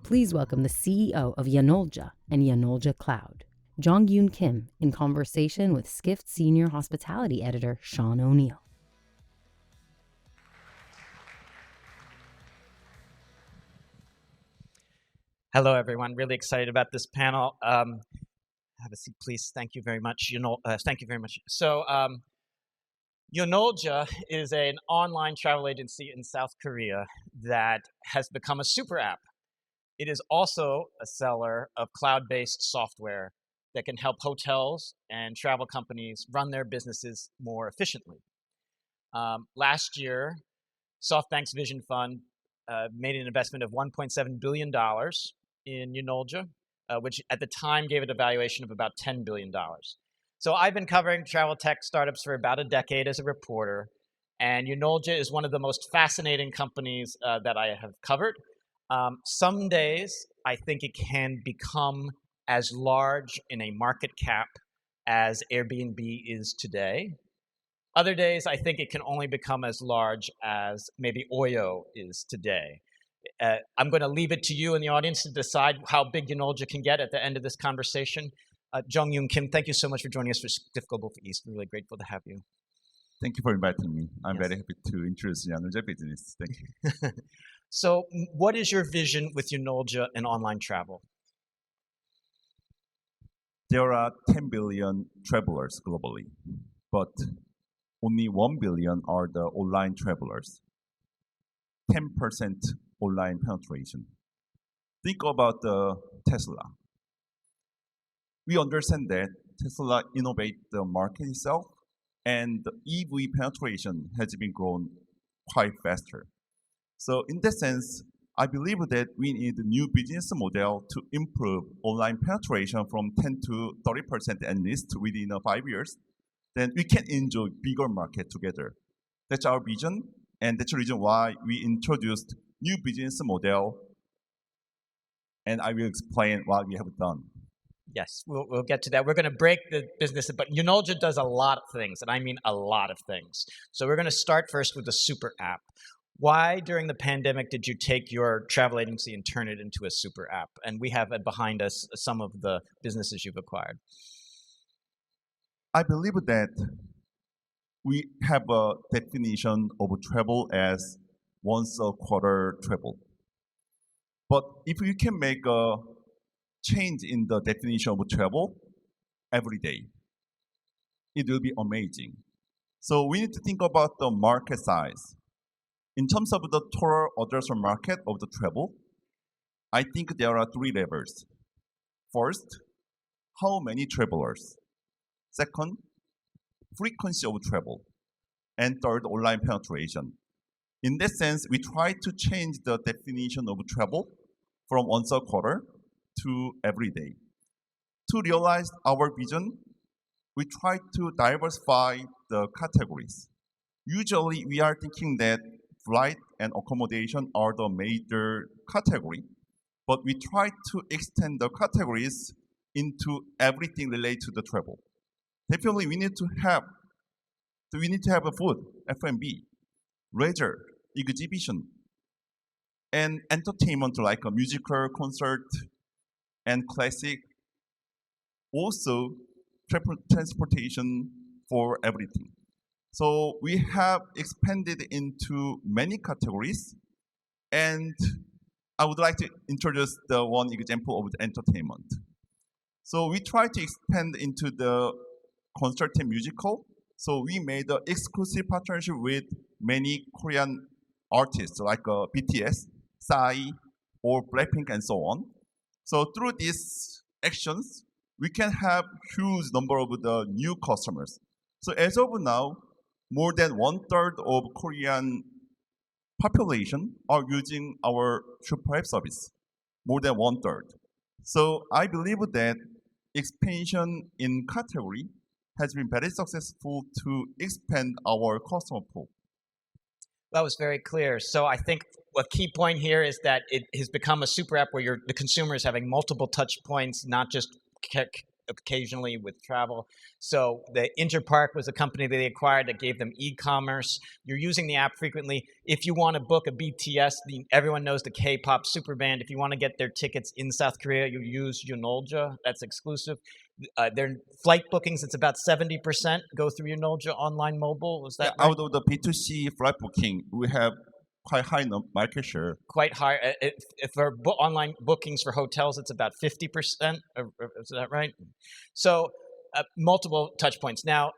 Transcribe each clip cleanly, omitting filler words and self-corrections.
Please welcome the CEO of Yanolja and Yanolja Cloud, Jongyoon Kim, in conversation with Skift Senior Hospitality Editor Sean O'Neill. Hello, everyone. Really excited about this panel. Have a seat, please. Thank you very much. Thank you very much. So, Yanolja is an online travel agency in South Korea that has become a super app. It is also a seller of cloud-based software that can help hotels and travel companies run their businesses more efficiently. Last year, SoftBank's Vision Fund made an investment of $1.7 billion in Yanolja, which at the time gave it a valuation of about $10 billion. So I've been covering travel tech startups for about a decade as a reporter, and Yanolja is one of the most fascinating companies that I have covered. Some days, I think it can become as large in a market cap as Airbnb is today. Other days, I think it can only become as large as maybe Oyo is today. I'm going to leave it to you in the audience to decide how big Yanolja can get at the end of this conversation. Jongyoon Kim, thank you so much for joining us for Skift Global for East. We're really grateful to have you. Thank you for inviting me. I'm very happy to introduce Yanolja business. Thank you. So what is your vision with Yanolja and online travel? There are 10 billion travelers globally, but only 1 billion are the online travelers. 10% online penetration. Think about the Tesla. We understand that Tesla innovates the market itself, and the EV penetration has been grown quite faster. So in that sense, I believe that we need a new business model to improve online penetration from 10 to 30% at least within 5 years. Then we can enjoy bigger market together. That's our vision, and that's the reason why we introduced new business model, and I will explain what we have done. Yes, we'll get to that. We're going to break the business, but Yanolja does a lot of things, and I mean a lot of things. So we're going to start first with the super app. Why, during the pandemic, did you take your travel agency and turn it into a super app? And we have behind us some of the businesses you've acquired. I believe that we have a definition of travel as once a quarter travel. But if you can make a change in the definition of travel every day, it will be amazing. So we need to think about the market size. In terms of the total addressable market of the travel, I think there are 3 levels. First, how many travelers? Second, frequency of travel. And third, online penetration. In that sense, we try to change the definition of travel from once a quarter to every day. To realize our vision, we try to diversify the categories. Usually, we are thinking that flight and accommodation are the major category, but we try to extend the categories into everything related to the travel. Definitely, we need to have a food, F&B, leisure, exhibition, and entertainment like a musical, concert, and classic. Also, transportation for everything. So we have expanded into many categories, and I would like to introduce the one example of the entertainment. So we try to expand into the concert and musical. So we made an exclusive partnership with many Korean artists like BTS, Psy, or Blackpink, and so on. So through these actions, we can have huge number of the new customers. So as of now, more than 1/3 of Korean population are using our SuperApps service. More than 1/3. So I believe that expansion in category has been very successful to expand our customer pool. That was very clear. So I think a key point here is that it has become a super app where the consumer is having multiple touch points, not just occasionally with travel. So the Interpark was a company that they acquired that gave them e-commerce. You're using the app frequently. If you want to book a BTS, everyone knows the K-pop super band. If you want to get their tickets in South Korea, you use Yanolja. That's exclusive. Their flight bookings, it's about 70% go through Yanolja online mobile. Was that right? Out of the B2C flight booking, we have quite high market share. Quite high. If for online bookings for hotels, it's about 50%. Is that right? So multiple touch points. Now,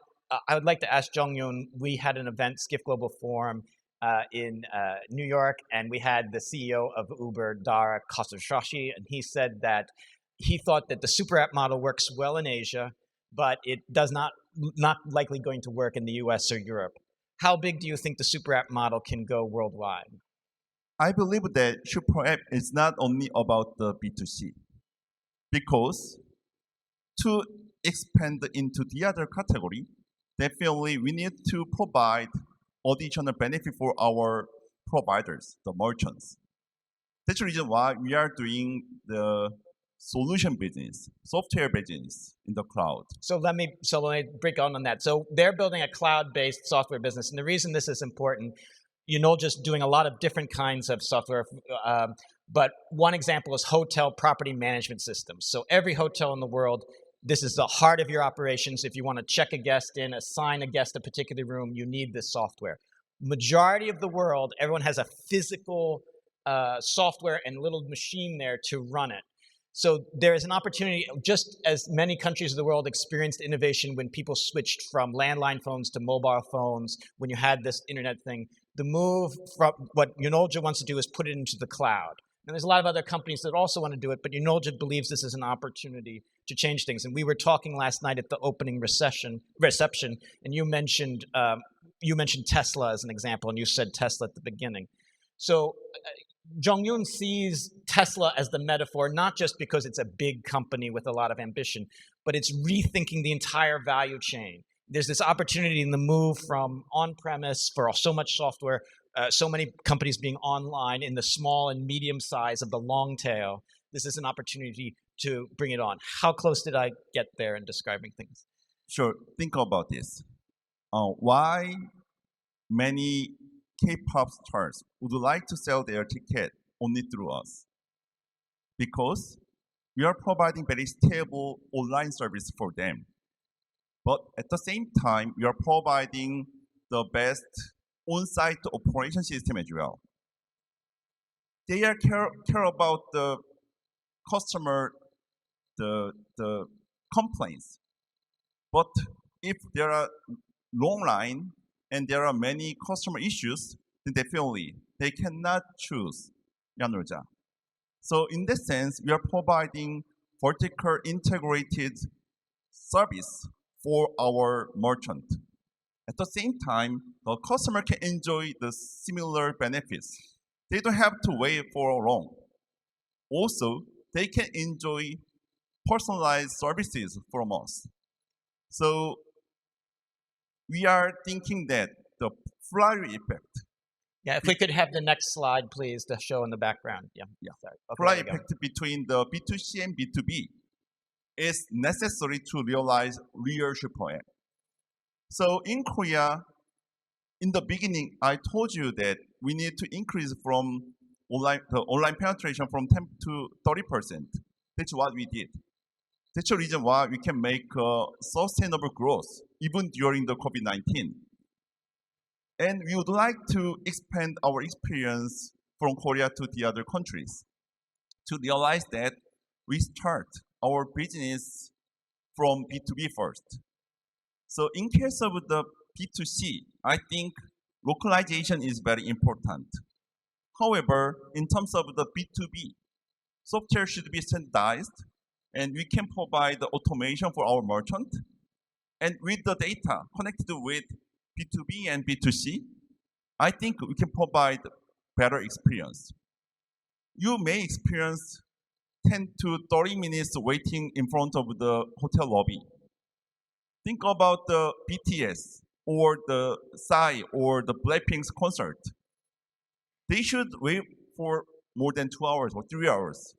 I would like to ask Jongyoon. We had an event, Skift Global Forum, in New York, and we had the CEO of Uber, Dara Khosrowshahi, and he said that he thought that the super app model works well in Asia, but it does not likely going to work in the US or Europe. How big do you think the super app model can go worldwide? I believe that super app is not only about the B2C, because to expand into the other category, definitely we need to provide additional benefit for our providers, the merchants. That's the reason why we are doing the solution business, software business in the cloud. So let me break on that. So they're building a cloud-based software business, and the reason this is important, just doing a lot of different kinds of software, but one example is hotel property management systems. So every hotel in the world, this is the heart of your operations. If you want to check a guest in, assign a guest a particular room, you need this software. Majority of the world, everyone has a physical software and little machine there to run it. So there is an opportunity, just as many countries of the world experienced innovation when people switched from landline phones to mobile phones, when you had this internet thing, the move from what Yanolja wants to do is put it into the cloud. And there's a lot of other companies that also want to do it, but Yanolja believes this is an opportunity to change things. And we were talking last night at the opening reception, and you mentioned Tesla as an example, and you said Tesla at the beginning. So Jongyoon sees Tesla as the metaphor, not just because it's a big company with a lot of ambition, but it's rethinking the entire value chain. There's this opportunity in the move from on-premise for so much software, so many companies being online in the small and medium size of the long tail. This is an opportunity to bring it on. How close did I get there in describing things? Sure, think about this. Why many K-pop stars would like to sell their ticket only through us? Because we are providing very stable online service for them. But at the same time, we are providing the best on-site operation system as well. They are care about the customer, the complaints. But if there are long line and there are many customer issues, then definitely they cannot choose Yanolja. So in that sense, we are providing vertical integrated service for our merchant. At the same time, the customer can enjoy the similar benefits. They don't have to wait for long. Also, they can enjoy personalized services from us. So we are thinking that the flywheel effect. Yeah, if we could have the next slide, please, to show in the background. Yeah. Sorry. Okay, Flywheel effect between the B2C and B2B is necessary to realize real super app. So in Korea, in the beginning, I told you that we need to increase from the online penetration from 10 to 30%. That's what we did. That's the reason why we can make sustainable growth even during the COVID-19. And we would like to expand our experience from Korea to the other countries to realize that we start our business from B2B first. So in case of the B2C, I think localization is very important. However, in terms of the B2B, software should be standardized, and we can provide the automation for our merchant. And with the data connected with B2B and B2C, I think we can provide better experience. You may experience 10 to 30 minutes waiting in front of the hotel lobby. Think about the BTS or the Psy or the Blackpink's concert. They should wait for more than 2 hours or 3 hours.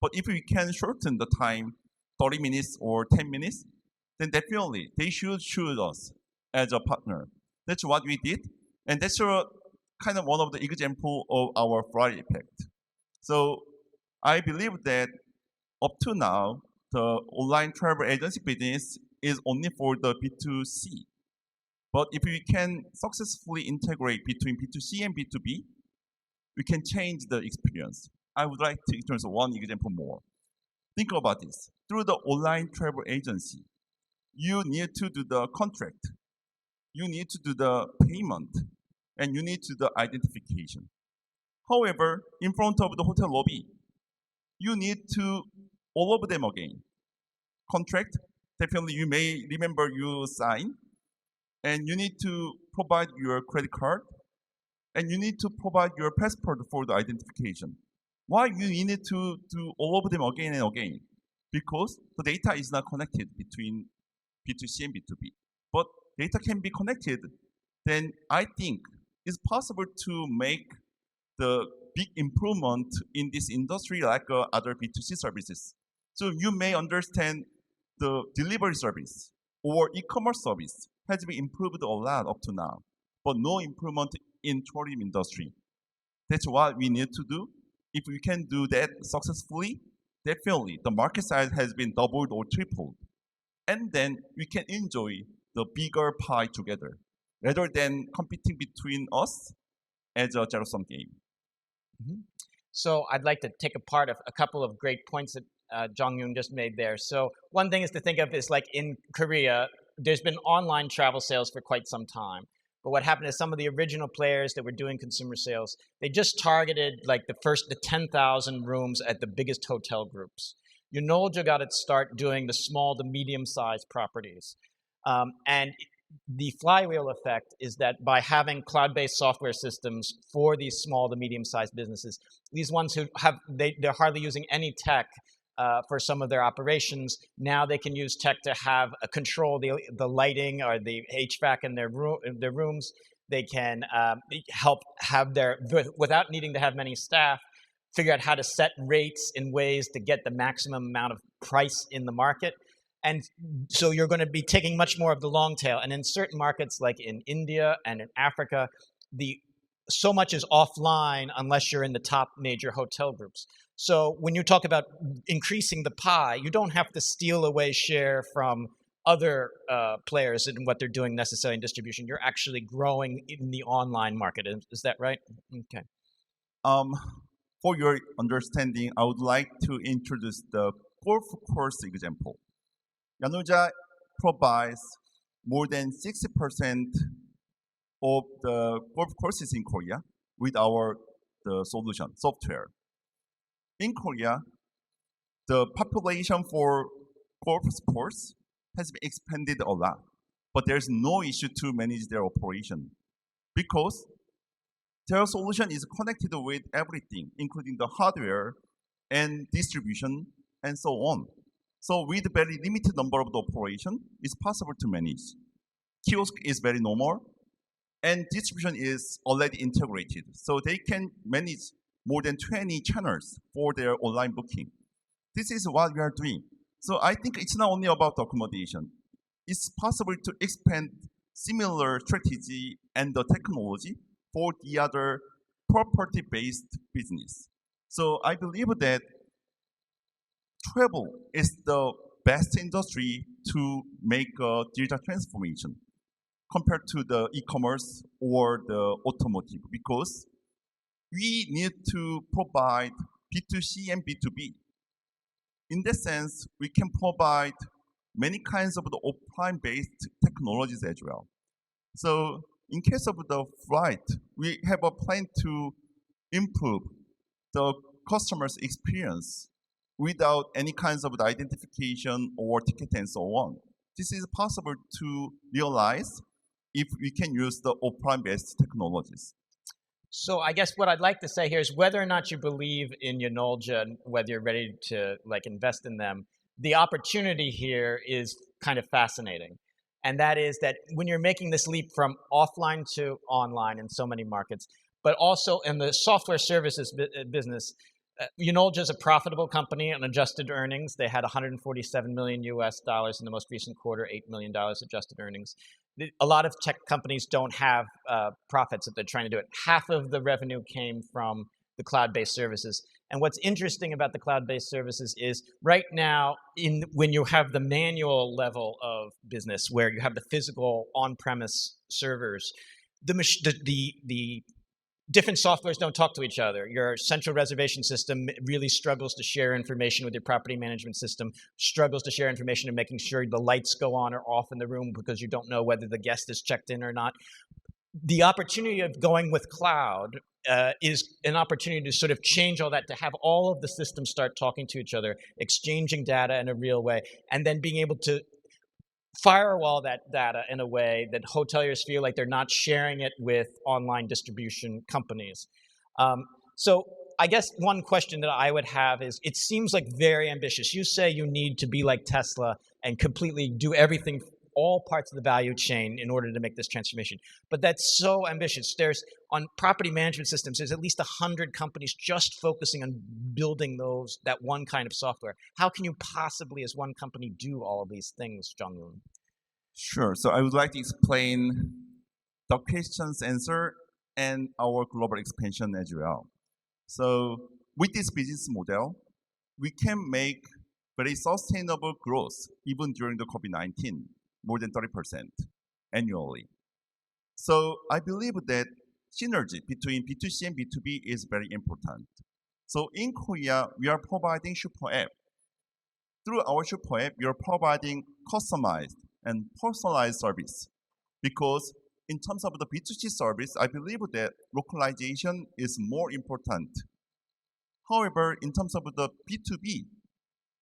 But if we can shorten the time, 30 minutes or 10 minutes, then definitely they should choose us as a partner. That's what we did. And that's kind of one of the example of our flywheel effect. So I believe that up to now, the online travel agency business is only for the B2C. But if we can successfully integrate between B2C and B2B, we can change the experience. I would like to introduce one example more. Think about this. Through the online travel agency, you need to do the contract, you need to do the payment, and you need to do the identification. However, in front of the hotel lobby, you need to all of them again. Contract, definitely you may remember you sign, and you need to provide your credit card, and you need to provide your passport for the identification. Why you need to do all of them again and again? Because the data is not connected between B2C and B2B. But data can be connected, then I think it's possible to make the big improvement in this industry like other B2C services. So you may understand the delivery service or e-commerce service has been improved a lot up to now, but no improvement in tourism industry. That's what we need to do. If we can do that successfully, definitely the market size has been doubled or tripled. And then we can enjoy the bigger pie together rather than competing between us as a zero-sum game. Mm-hmm. So I'd like to take apart a couple of great points that Jongyoon just made there. So one thing is to think of is like in Korea, there's been online travel sales for quite some time. But what happened is some of the original players that were doing consumer sales, they just targeted like the 10,000 rooms at the biggest hotel groups. Yanolja got its start doing the small to medium-sized properties. And the flywheel effect is that by having cloud-based software systems for these small to medium-sized businesses, these ones who have, they're hardly using any tech for some of their operations, now they can use tech to have control the lighting or the HVAC in their rooms. They can help have without needing to have many staff, figure out how to set rates in ways to get the maximum amount of price in the market. And so you're going to be taking much more of the long tail. And in certain markets like in India and in Africa, so much is offline unless you're in the top major hotel groups. So when you talk about increasing the pie, you don't have to steal away share from other players in what they're doing necessarily in distribution. You're actually growing in the online market. Is that right? Okay. For your understanding, I would like to introduce the golf course example. Yanolja provides more than 60% of the golf courses in Korea with the solution, software. In Korea, the population for golf sports has been expanded a lot, but there's no issue to manage their operation because their solution is connected with everything, including the hardware and distribution and so on. So with very limited number of the operation, it's possible to manage. Kiosk is very normal, and distribution is already integrated. So they can manage more than 20 channels for their online booking. This is what we are doing. So I think it's not only about accommodation. It's possible to expand similar strategy and the technology for the other property-based business. So I believe that travel is the best industry to make a digital transformation compared to the e-commerce or the automotive because we need to provide B2C and B2B. In that sense, we can provide many kinds of the offline-based technologies as well. So in case of the flight, we have a plan to improve the customer's experience without any kinds of the identification or ticket and so on. This is possible to realize if we can use the offline-based technologies. So I guess what I'd like to say here is whether or not you believe in Yanolja and whether you're ready to like invest in them, the opportunity here is kind of fascinating. And that is that when you're making this leap from offline to online in so many markets, but also in the software services business, Yanolja is a profitable company on adjusted earnings. They had $147 million US dollars in the most recent quarter, $8 million adjusted earnings. A lot of tech companies don't have profits if they're trying to do it. Half of the revenue came from the cloud-based services. And what's interesting about the cloud-based services is right now, when you have the manual level of business, where you have the physical on-premise servers, the different softwares don't talk to each other. Your central reservation system really struggles to share information with your property management system, struggles to share information in making sure the lights go on or off in the room because you don't know whether the guest is checked in or not. The opportunity of going with cloud is an opportunity to sort of change all that, to have all of the systems start talking to each other, exchanging data in a real way, and then being able to firewall that data in a way that hoteliers feel like they're not sharing it with online distribution companies. So I guess one question that I would have is, it seems like very ambitious. You say you need to be like Tesla and completely do everything, all parts of the value chain in order to make this transformation. But that's so ambitious. There's, on property management systems, there's at least 100 companies just focusing on building that one kind of software. How can you possibly, as one company, do all of these things, Jongyoon? Sure. So I would like to explain the question's answer and our global expansion as well. So with this business model, we can make very sustainable growth even during the COVID-19, more than 30% annually. So I believe that synergy between B2C and B2B is very important. So in Korea, we are providing SuperApp. Through our SuperApp, we are providing customized and personalized service. Because in terms of the B2C service, I believe that localization is more important. However, in terms of the B2B,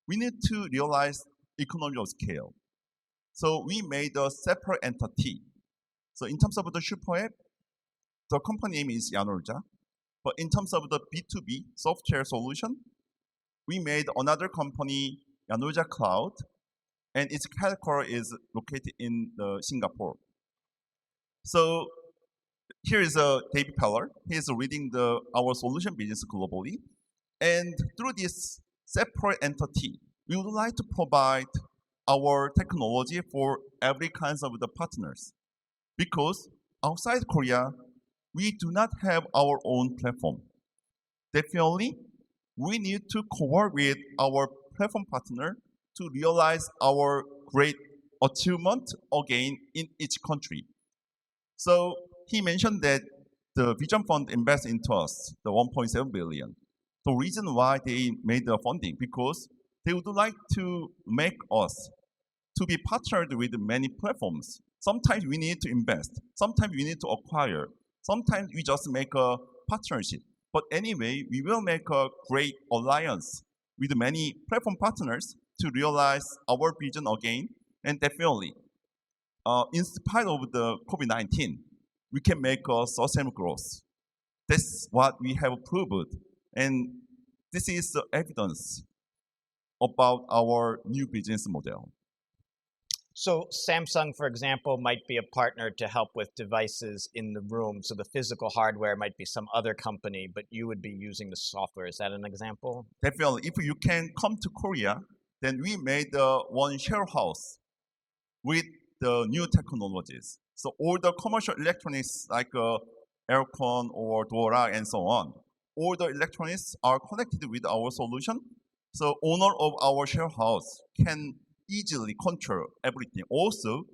we need to realize economy of scale. So we made a separate entity. So in terms of the SuperApp, the company name is Yanolja. But in terms of the B2B software solution, we made another company, Yanolja Cloud, and its headquarters is located in Singapore. So here is David Peller. He is leading our solution business globally. And through this separate entity, we would like to provide our technology for every kinds of the partners. Because outside Korea, we do not have our own platform. Definitely, we need to co-work with our platform partner to realize our great achievement again in each country. So he mentioned that the Vision Fund invests into us, the 1.7 billion. The reason why they made the funding, because they would like to make us to be partnered with many platforms. Sometimes we need to invest. Sometimes we need to acquire. Sometimes we just make a partnership. But anyway, we will make a great alliance with many platform partners to realize our vision again. And definitely, in spite of the COVID-19, we can make a sustainable growth. That's what we have proved. And this is the evidence about our new business model. So Samsung, for example, might be a partner to help with devices in the room. So the physical hardware might be some other company, but you would be using the software. Is that an example? Definitely. If you can come to Korea, then we made one share house with the new technologies. So all the commercial electronics like aircon or door lock and so on, all the electronics are connected with our solution. So owner of our share house can easily control everything. Also,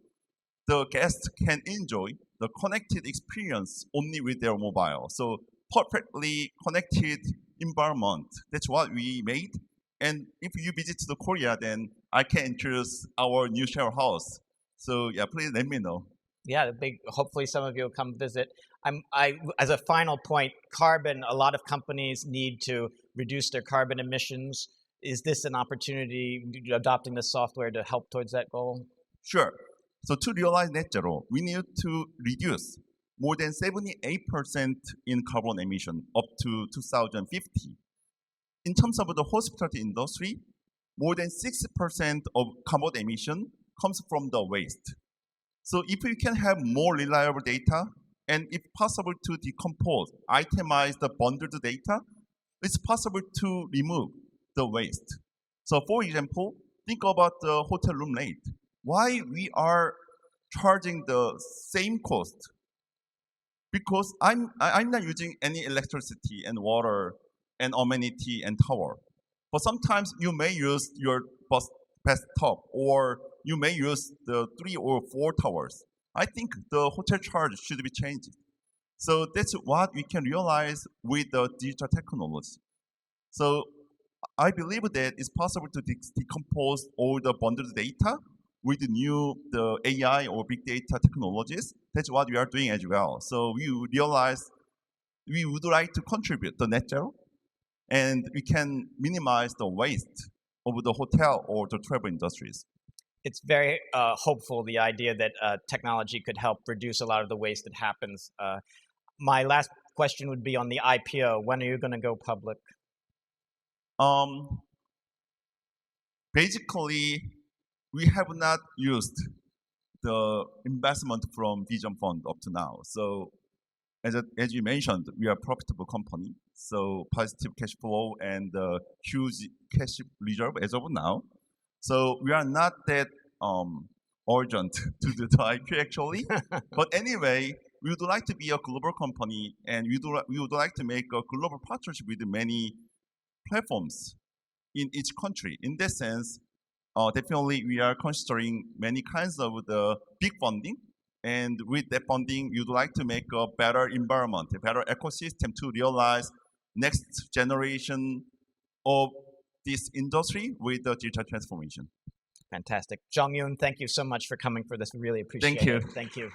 the guests can enjoy the connected experience only with their mobile. So perfectly connected environment. That's what we made. And if you visit the Korea, then I can introduce our new share house. So yeah, please let me know. Yeah, hopefully some of you will come visit. As a final point, carbon, a lot of companies need to reduce their carbon emissions. Is this an opportunity, adopting this software, to help towards that goal? Sure. So to realize net zero, we need to reduce more than 78% in carbon emission up to 2050. In terms of the hospitality industry, more than 60% of carbon emission comes from the waste. So if we can have more reliable data, and if possible to decompose, itemize the bundled data, it's possible to remove the waste. So for example, think about the hotel room rate. Why we are charging the same cost? Because I'm not using any electricity and water and amenity and tower. But sometimes you may use your bathtub or you may use the 3 or 4 towers. I think the hotel charge should be changed. So that's what we can realize with the digital technology. So I believe that it's possible to decompose all the bundled data with the AI or big data technologies. That's what we are doing as well. So we realize we would like to contribute to net zero, and we can minimize the waste of the hotel or the travel industries. It's very hopeful, the idea that technology could help reduce a lot of the waste that happens. My last question would be on the IPO. When are you going to go public? Basically, we have not used the investment from Vision Fund up to now. So as you mentioned, we are a profitable company, so positive cash flow and huge cash reserve as of now. So we are not that urgent to do the IPO actually. But anyway, we would like to be a global company, and we would like to make a global partnership with many platforms in each country. In that sense, definitely we are considering many kinds of the big funding. And with that funding, we would like to make a better environment, a better ecosystem to realize next generation of this industry with the digital transformation. Fantastic. Jongyoon, thank you so much for coming for this. We really appreciate Thank you. it. Thank you.